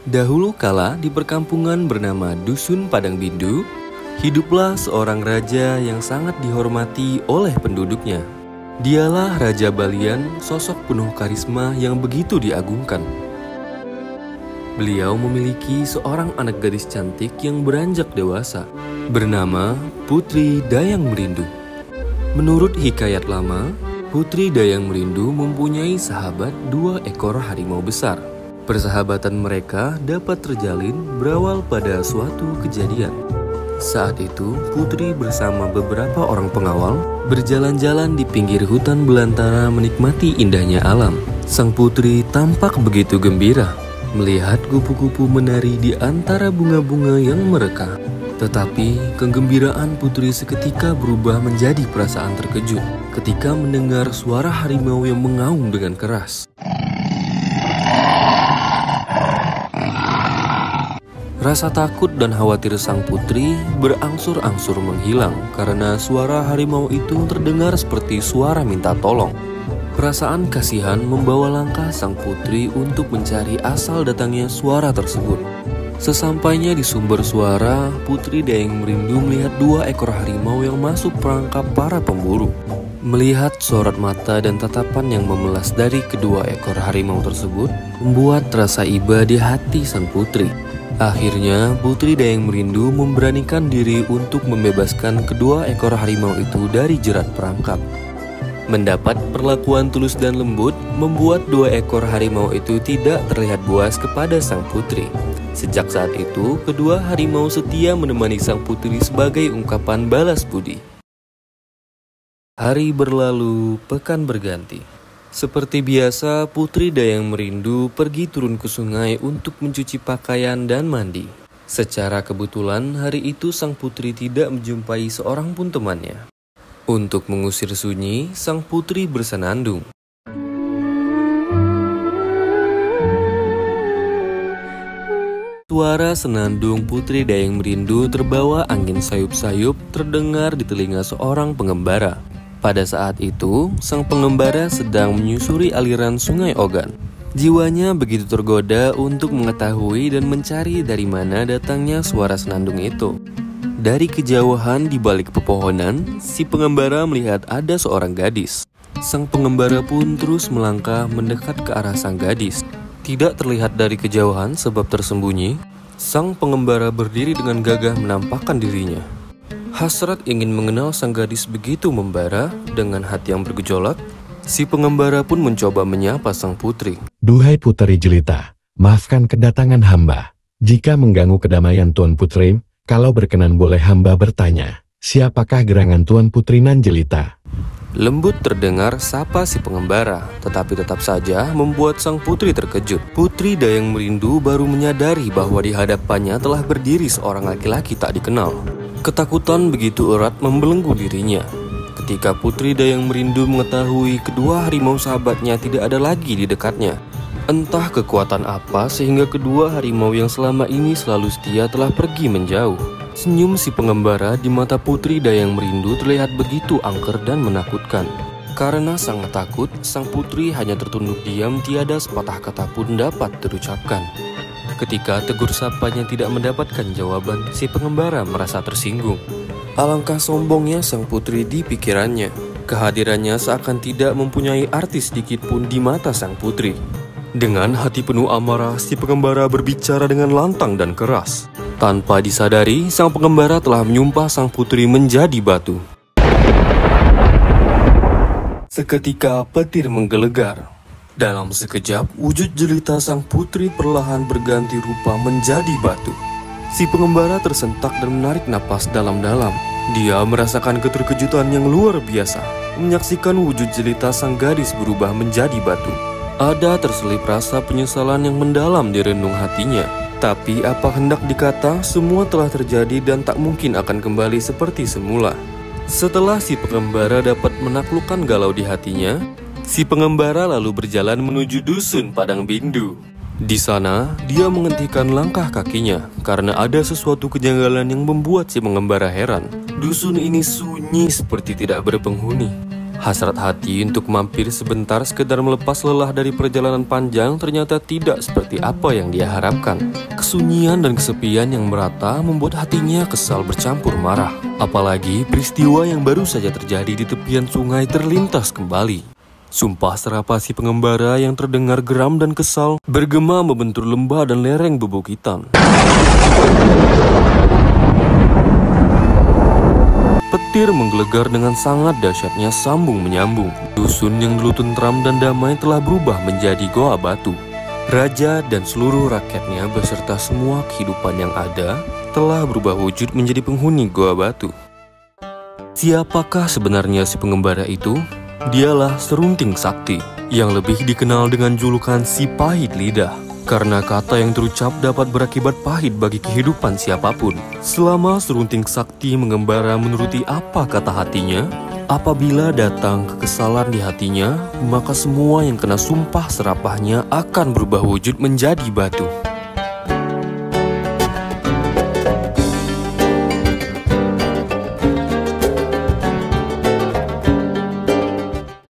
Dahulu kala di perkampungan bernama Dusun Padang Bindu, hiduplah seorang raja yang sangat dihormati oleh penduduknya. Dialah Raja Balian, sosok penuh karisma yang begitu diagungkan. Beliau memiliki seorang anak gadis cantik yang beranjak dewasa, bernama Putri Dayang Merindu. Menurut hikayat lama, Putri Dayang Merindu mempunyai sahabat 2 ekor harimau besar. Persahabatan mereka dapat terjalin berawal pada suatu kejadian. Saat itu, Putri bersama beberapa orang pengawal berjalan-jalan di pinggir hutan belantara menikmati indahnya alam. Sang putri tampak begitu gembira melihat kupu-kupu menari di antara bunga-bunga yang merekah. Tetapi kegembiraan putri seketika berubah menjadi perasaan terkejut ketika mendengar suara harimau yang mengaum dengan keras. Rasa takut dan khawatir sang putri berangsur-angsur menghilang karena suara harimau itu terdengar seperti suara minta tolong. Perasaan kasihan membawa langkah sang putri untuk mencari asal datangnya suara tersebut. Sesampainya di sumber suara, Putri Dayang Merindu melihat 2 ekor harimau yang masuk perangkap para pemburu. Melihat sorot mata dan tatapan yang memelas dari kedua ekor harimau tersebut membuat rasa iba di hati sang putri. Akhirnya, Putri Dayang Merindu memberanikan diri untuk membebaskan kedua ekor harimau itu dari jerat perangkap. Mendapat perlakuan tulus dan lembut, membuat 2 ekor harimau itu tidak terlihat buas kepada sang putri. Sejak saat itu, kedua harimau setia menemani sang putri sebagai ungkapan balas budi. Hari berlalu, pekan berganti. Seperti biasa, Putri Dayang Merindu pergi turun ke sungai untuk mencuci pakaian dan mandi. Secara kebetulan, hari itu sang putri tidak menjumpai seorang pun temannya. Untuk mengusir sunyi, sang putri bersenandung. Suara senandung Putri Dayang Merindu terbawa angin sayup-sayup terdengar di telinga seorang pengembara. Pada saat itu, sang pengembara sedang menyusuri aliran sungai Ogan. Jiwanya begitu tergoda untuk mengetahui dan mencari dari mana datangnya suara senandung itu. Dari kejauhan di balik pepohonan, si pengembara melihat ada seorang gadis. Sang pengembara pun terus melangkah mendekat ke arah sang gadis. Tidak terlihat dari kejauhan sebab tersembunyi, sang pengembara berdiri dengan gagah menampakkan dirinya. Hasrat ingin mengenal sang gadis begitu membara. Dengan hati yang bergejolak, si pengembara pun mencoba menyapa sang putri. Duhai Putri Jelita, maafkan kedatangan hamba. Jika mengganggu kedamaian Tuan Putri, kalau berkenan boleh hamba bertanya, siapakah gerangan Tuan Putri Nan Jelita? Lembut terdengar sapa si pengembara, tetapi tetap saja membuat sang putri terkejut. Putri Dayang Merindu baru menyadari bahwa di hadapannya telah berdiri seorang laki-laki tak dikenal. Ketakutan begitu erat membelenggu dirinya. Ketika Putri Dayang Merindu mengetahui kedua harimau sahabatnya tidak ada lagi di dekatnya. Entah kekuatan apa sehingga kedua harimau yang selama ini selalu setia telah pergi menjauh. Senyum si pengembara di mata Putri Dayang Merindu terlihat begitu angker dan menakutkan. Karena sangat takut, sang putri hanya tertunduk diam, tiada sepatah kata pun dapat terucapkan. Ketika tegur sapanya tidak mendapatkan jawaban, si pengembara merasa tersinggung. Alangkah sombongnya sang putri di pikirannya. Kehadirannya seakan tidak mempunyai arti sedikit pun di mata sang putri. Dengan hati penuh amarah, si pengembara berbicara dengan lantang dan keras. Tanpa disadari, sang pengembara telah menyumpah sang putri menjadi batu. Seketika petir menggelegar. Dalam sekejap, wujud jelita sang putri perlahan berganti rupa menjadi batu. Si pengembara tersentak dan menarik napas dalam-dalam. Dia merasakan keterkejutan yang luar biasa, menyaksikan wujud jelita sang gadis berubah menjadi batu. Ada terselip rasa penyesalan yang mendalam di renung hatinya. Tapi apa hendak dikata, semua telah terjadi dan tak mungkin akan kembali seperti semula. Setelah si pengembara dapat menaklukkan galau di hatinya, si pengembara lalu berjalan menuju Dusun Padang Bindu. Di sana, dia menghentikan langkah kakinya karena ada sesuatu kejanggalan yang membuat si pengembara heran. Dusun ini sunyi seperti tidak berpenghuni. Hasrat hati untuk mampir sebentar sekedar melepas lelah dari perjalanan panjang ternyata tidak seperti apa yang dia harapkan. Kesunyian dan kesepian yang merata membuat hatinya kesal bercampur marah. Apalagi peristiwa yang baru saja terjadi di tepian sungai terlintas kembali. Sumpah serapah si pengembara yang terdengar geram dan kesal bergema membentur lembah dan lereng bebukitan. Petir menggelegar dengan sangat dahsyatnya sambung menyambung. Dusun yang dulu tentram dan damai telah berubah menjadi goa batu. Raja dan seluruh rakyatnya beserta semua kehidupan yang ada telah berubah wujud menjadi penghuni goa batu. Siapakah sebenarnya si pengembara itu? Dialah Serunting Sakti, yang lebih dikenal dengan julukan si pahit lidah. Karena kata yang terucap dapat berakibat pahit bagi kehidupan siapapun. Selama Serunting Sakti mengembara menuruti apa kata hatinya, apabila datang kekesalan di hatinya, maka semua yang kena sumpah serapahnya akan berubah wujud menjadi batu.